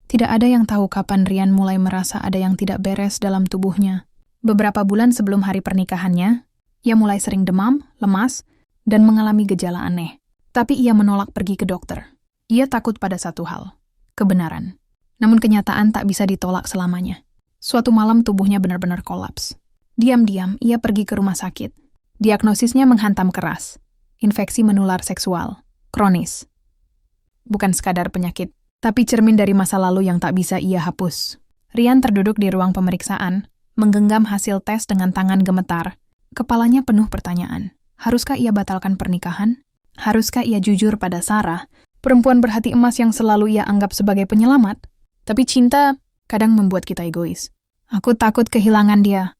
Tidak ada yang tahu kapan Ryan mulai merasa ada yang tidak beres dalam tubuhnya. Beberapa bulan sebelum hari pernikahannya, ia mulai sering demam, lemas, dan mengalami gejala aneh. Tapi ia menolak pergi ke dokter. Ia takut pada satu hal, kebenaran. Namun kenyataan tak bisa ditolak selamanya. Suatu malam tubuhnya benar-benar kolaps. Diam-diam ia pergi ke rumah sakit. Diagnosisnya menghantam keras. Infeksi menular seksual, kronis. Bukan sekadar penyakit, tapi cermin dari masa lalu yang tak bisa ia hapus. Ryan terduduk di ruang pemeriksaan, menggenggam hasil tes dengan tangan gemetar. Kepalanya penuh pertanyaan. Haruskah ia batalkan pernikahan? Haruskah ia jujur pada Sarah, perempuan berhati emas yang selalu ia anggap sebagai penyelamat? Tapi cinta kadang membuat kita egois. Aku takut kehilangan dia.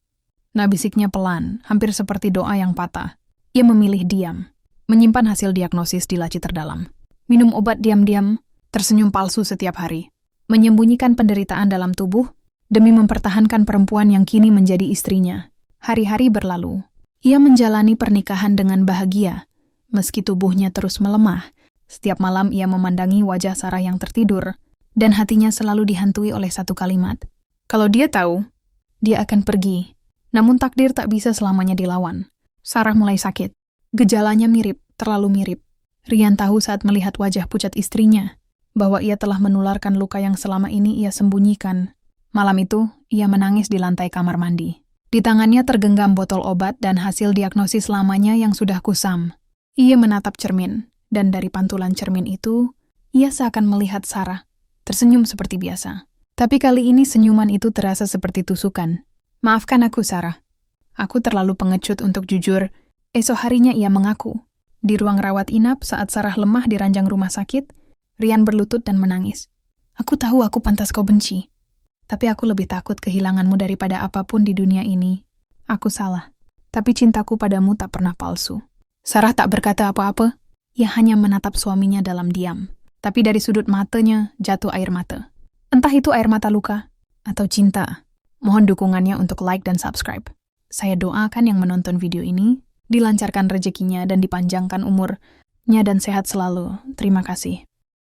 Nah, bisiknya pelan, hampir seperti doa yang patah. Ia memilih diam, menyimpan hasil diagnosis di laci terdalam. Minum obat diam-diam, tersenyum palsu setiap hari, menyembunyikan penderitaan dalam tubuh demi mempertahankan perempuan yang kini menjadi istrinya. Hari-hari berlalu. Ia menjalani pernikahan dengan bahagia, meski tubuhnya terus melemah. Setiap malam ia memandangi wajah Sarah yang tertidur, dan hatinya selalu dihantui oleh satu kalimat. Kalau dia tahu, dia akan pergi. Namun takdir tak bisa selamanya dilawan. Sarah mulai sakit. Gejalanya mirip, terlalu mirip. Ryan tahu saat melihat wajah pucat istrinya, bahwa ia telah menularkan luka yang selama ini ia sembunyikan. Malam itu, ia menangis di lantai kamar mandi. Di tangannya tergenggam botol obat dan hasil diagnosis lamanya yang sudah kusam. Ia menatap cermin, dan dari pantulan cermin itu, ia seakan melihat Sarah, tersenyum seperti biasa. Tapi kali ini senyuman itu terasa seperti tusukan. Maafkan aku, Sarah. Aku terlalu pengecut untuk jujur. Esok harinya ia mengaku. Di ruang rawat inap saat Sarah lemah di ranjang rumah sakit, Ryan berlutut dan menangis. Aku tahu aku pantas kau benci. Tapi aku lebih takut kehilanganmu daripada apapun di dunia ini. Aku salah. Tapi cintaku padamu tak pernah palsu. Sarah tak berkata apa-apa. Ia hanya menatap suaminya dalam diam. Tapi dari sudut matanya jatuh air mata. Entah itu air mata luka atau cinta. Mohon dukungannya untuk like dan subscribe. Saya doakan yang menonton video ini dilancarkan rezekinya dan dipanjangkan umurnya dan sehat selalu. Terima kasih.